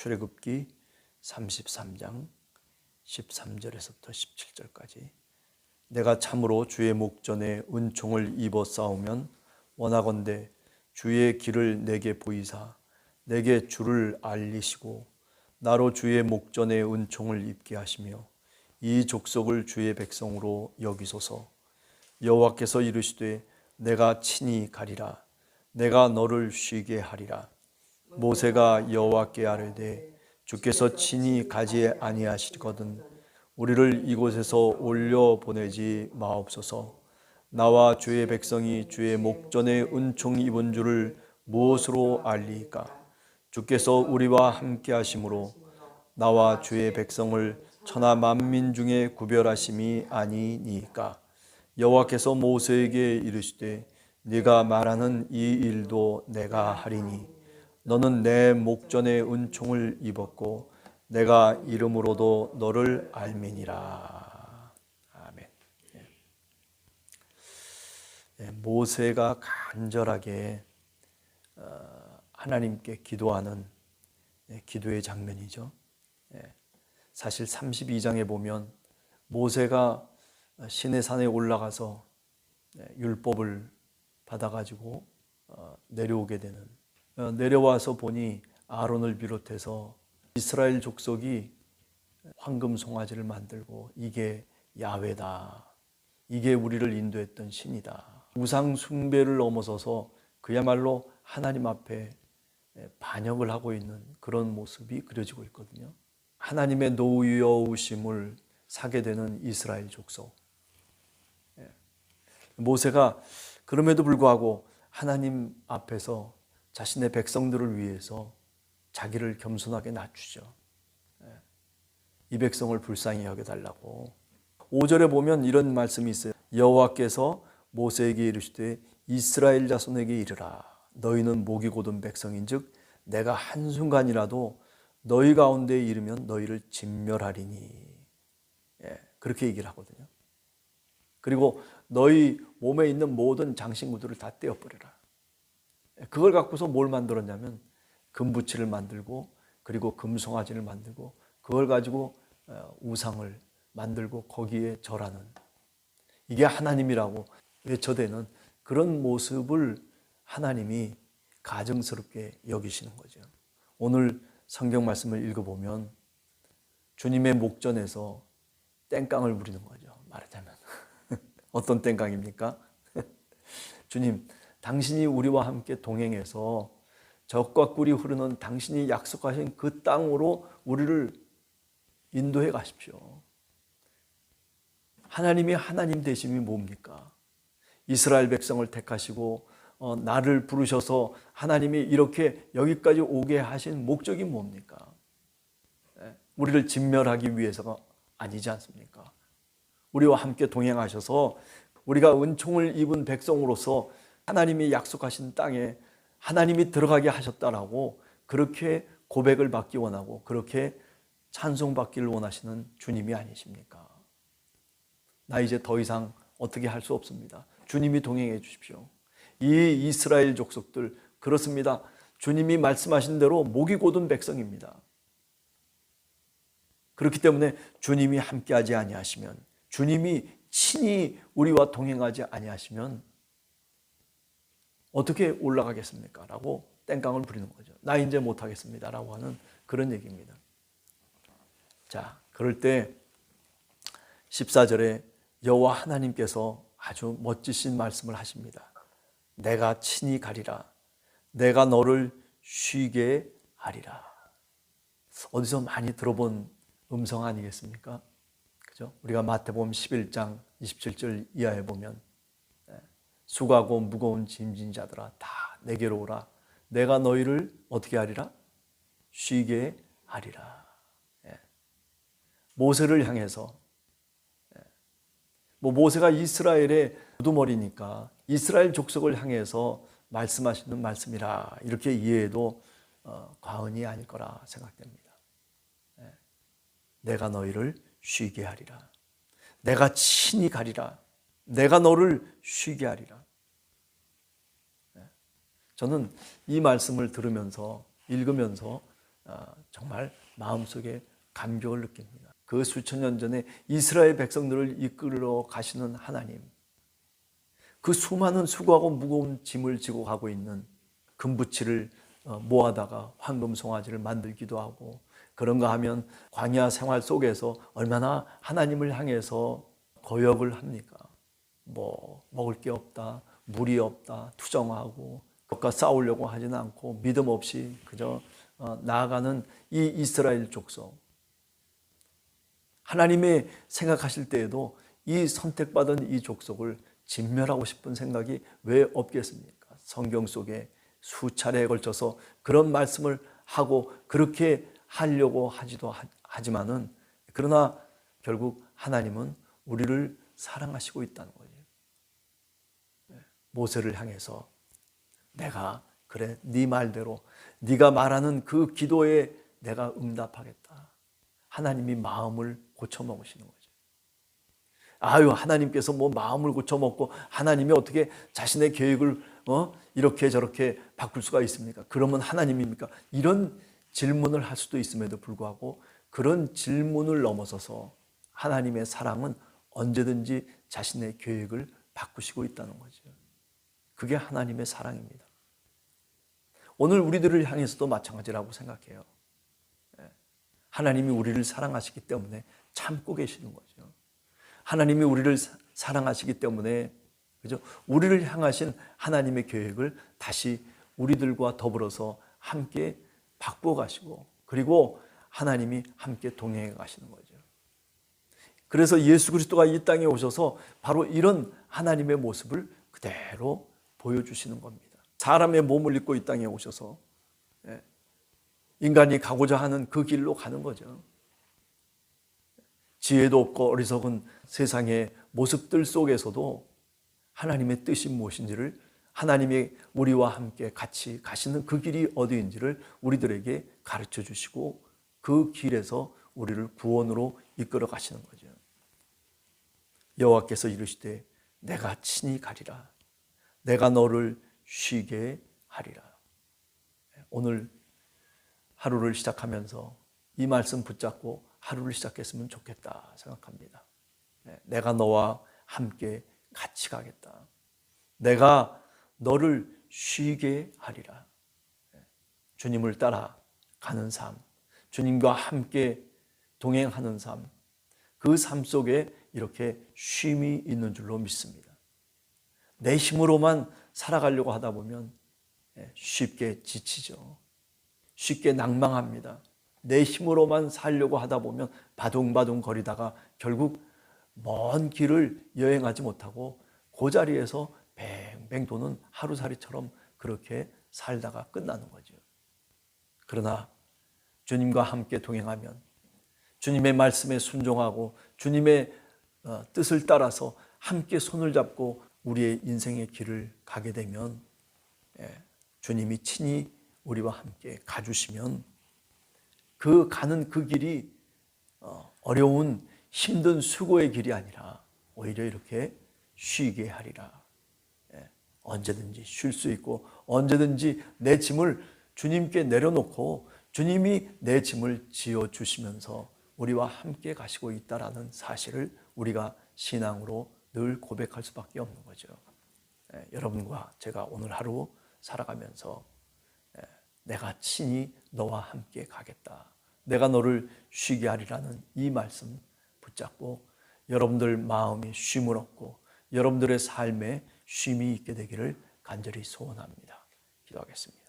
출애굽기 33장 13절에서부터 17절까지. 내가 참으로 주의 목전에 은총을 입어 싸우면 원하건대 주의 길을 내게 보이사 내게 주를 알리시고 나로 주의 목전에 은총을 입게 하시며 이 족속을 주의 백성으로 여기소서. 여호와께서 이르시되 내가 친히 가리라. 내가 너를 쉬게 하리라. 모세가 여호와께 아뢰되 주께서 친히 가지 아니하시거든 우리를 이곳에서 올려 보내지 마옵소서. 나와 주의 백성이 주의 목전에 은총 입은 줄을 무엇으로 알리이까? 주께서 우리와 함께 하심으로 나와 주의 백성을 천하 만민 중에 구별하심이 아니니까. 여호와께서 모세에게 이르시되 네가 말하는 이 일도 내가 하리니 너는 내 목전에 은총을 입었고 내가 이름으로도 너를 알미니라. 아멘. 모세가 간절하게 하나님께 기도하는 기도의 장면이죠. 사실 32장에 보면 모세가 시내산에 올라가서 율법을 받아가지고 내려오게 되는, 내려와서 보니 아론을 비롯해서 이스라엘 족속이 황금 송아지를 만들고 이게 야훼다, 이게 우리를 인도했던 신이다, 우상 숭배를 넘어서서 그야말로 하나님 앞에 반역을 하고 있는 그런 모습이 그려지고 있거든요. 하나님의 노여우심을 사게 되는 이스라엘 족속. 모세가 그럼에도 불구하고 하나님 앞에서 자신의 백성들을 위해서 자기를 겸손하게 낮추죠. 이 백성을 불쌍히 여겨달라고. 5절에 보면 이런 말씀이 있어요. 여호와께서 모세에게 이르시되 이스라엘 자손에게 이르라. 너희는 목이 곧은 백성인즉 내가 한순간이라도 너희 가운데에 이르면 너희를 진멸하리니. 그렇게 얘기를 하거든요. 그리고 너희 몸에 있는 모든 장신구들을 다 떼어버려라. 그걸 갖고서 뭘 만들었냐면 금부치를 만들고 그리고 금송아지를 만들고 그걸 가지고 우상을 만들고 거기에 절하는, 이게 하나님이라고 외쳐대는 그런 모습을 하나님이 가증스럽게 여기시는 거죠. 오늘 성경 말씀을 읽어보면 주님의 목전에서 땡깡을 부리는 거죠. 말하자면 어떤 땡깡입니까? 주님, 당신이 우리와 함께 동행해서 젖과 꿀이 흐르는 당신이 약속하신 그 땅으로 우리를 인도해 가십시오. 하나님이 하나님 되심이 뭡니까? 이스라엘 백성을 택하시고 나를 부르셔서 하나님이 이렇게 여기까지 오게 하신 목적이 뭡니까? 우리를 진멸하기 위해서가 아니지 않습니까? 우리와 함께 동행하셔서 우리가 은총을 입은 백성으로서 하나님이 약속하신 땅에 하나님이 들어가게 하셨다라고 그렇게 고백을 받기 원하고 그렇게 찬송받기를 원하시는 주님이 아니십니까? 나 이제 더 이상 어떻게 할 수 없습니다. 주님이 동행해 주십시오. 이 이스라엘 족속들 그렇습니다. 주님이 말씀하신 대로 목이 곧은 백성입니다. 그렇기 때문에 주님이 함께하지 아니하시면, 주님이 친히 우리와 동행하지 아니하시면 어떻게 올라가겠습니까? 라고 땡깡을 부리는 거죠. 나 이제 못하겠습니다 라고 하는 그런 얘기입니다. 자, 그럴 때 14절에 여호와 하나님께서 아주 멋지신 말씀을 하십니다. 내가 친히 가리라. 내가 너를 쉬게 하리라. 어디서 많이 들어본 음성 아니겠습니까? 그죠? 우리가 마태복음 11장 27절 이하에 보면 수고하고 무거운 짐진 자들아 다 내게로 오라. 내가 너희를 어떻게 하리라? 쉬게 하리라. 모세를 향해서, 모세가 이스라엘의 우두머리니까 이스라엘 족속을 향해서 말씀하시는 말씀이라 이렇게 이해해도 과언이 아닐 거라 생각됩니다. 내가 너희를 쉬게 하리라. 내가 친히 가리라. 내가 너를 쉬게 하리라. 저는 이 말씀을 들으면서, 읽으면서 정말 마음속에 감격을 느낍니다. 그 수천 년 전에 이스라엘 백성들을 이끌어 가시는 하나님, 그 수많은 수고하고 무거운 짐을 지고 가고 있는 금부치를 모아다가 황금 송아지를 만들기도 하고, 그런가 하면 광야 생활 속에서 얼마나 하나님을 향해서 거역을 합니까? 뭐 먹을 게 없다, 물이 없다, 투정하고 그것과 싸우려고 하지는 않고 믿음 없이 그저 나아가는 이 이스라엘 족속. 하나님이 생각하실 때에도 이 선택받은 이 족속을 진멸하고 싶은 생각이 왜 없겠습니까? 성경 속에 수차례에 걸쳐서 그런 말씀을 하고 그렇게 하려고 하지만은, 그러나 결국 하나님은 우리를 사랑하시고 있다는 거죠. 모세를 향해서 내가 그래 네 말대로 네가 말하는 그 기도에 내가 응답하겠다. 하나님이 마음을 고쳐먹으시는 거죠. 하나님께서 뭐 마음을 고쳐먹고 하나님이 어떻게 자신의 계획을 이렇게 저렇게 바꿀 수가 있습니까? 그러면 하나님입니까? 이런 질문을 할 수도 있음에도 불구하고, 그런 질문을 넘어서서 하나님의 사랑은 언제든지 자신의 계획을 바꾸시고 있다는 거죠. 그게 하나님의 사랑입니다. 오늘 우리들을 향해서도 마찬가지라고 생각해요. 하나님이 우리를 사랑하시기 때문에 참고 계시는 거죠. 하나님이 우리를 사랑하시기 때문에, 그죠? 우리를 향하신 하나님의 계획을 다시 우리들과 더불어서 함께 바꾸어 가시고, 그리고 하나님이 함께 동행해 가시는 거죠. 그래서 예수 그리스도가 이 땅에 오셔서 바로 이런 하나님의 모습을 그대로 보여주시는 겁니다. 사람의 몸을 입고 이 땅에 오셔서 인간이 가고자 하는 그 길로 가는 거죠. 지혜도 없고 어리석은 세상의 모습들 속에서도 하나님의 뜻이 무엇인지를, 하나님이 우리와 함께 같이 가시는 그 길이 어디인지를 우리들에게 가르쳐 주시고, 그 길에서 우리를 구원으로 이끌어 가시는 거죠. 여호와께서 이르시되 내가 친히 가리라, 내가 너를 쉬게 하리라. 오늘 하루를 시작하면서 이 말씀 붙잡고 하루를 시작했으면 좋겠다 생각합니다. 내가 너와 함께 같이 가겠다. 내가 너를 쉬게 하리라. 주님을 따라 가는 삶, 주님과 함께 동행하는 삶, 그 삶 속에 이렇게 쉼이 있는 줄로 믿습니다. 내 힘으로만 살아가려고 하다 보면 쉽게 지치죠. 쉽게 낭망합니다. 내 힘으로만 살려고 하다 보면 바둥바둥 거리다가 결국 먼 길을 여행하지 못하고 그 자리에서 뱅뱅 도는 하루살이처럼 그렇게 살다가 끝나는 거죠. 그러나 주님과 함께 동행하면, 주님의 말씀에 순종하고 주님의 뜻을 따라서 함께 손을 잡고 우리의 인생의 길을 가게 되면, 주님이 친히 우리와 함께 가주시면 그 가는 그 길이 어려운 힘든 수고의 길이 아니라 오히려 이렇게 쉬게 하리라. 언제든지 쉴 수 있고 언제든지 내 짐을 주님께 내려놓고 주님이 내 짐을 지어주시면서 우리와 함께 가시고 있다는 사실을 우리가 신앙으로 늘 고백할 수밖에 없는 거죠. 여러분과 제가 오늘 하루 살아가면서 내가 친히 너와 함께 가겠다, 내가 너를 쉬게 하리라는 이 말씀 붙잡고 여러분들 마음이 쉼을 얻고 여러분들의 삶에 쉼이 있게 되기를 간절히 소원합니다. 기도하겠습니다.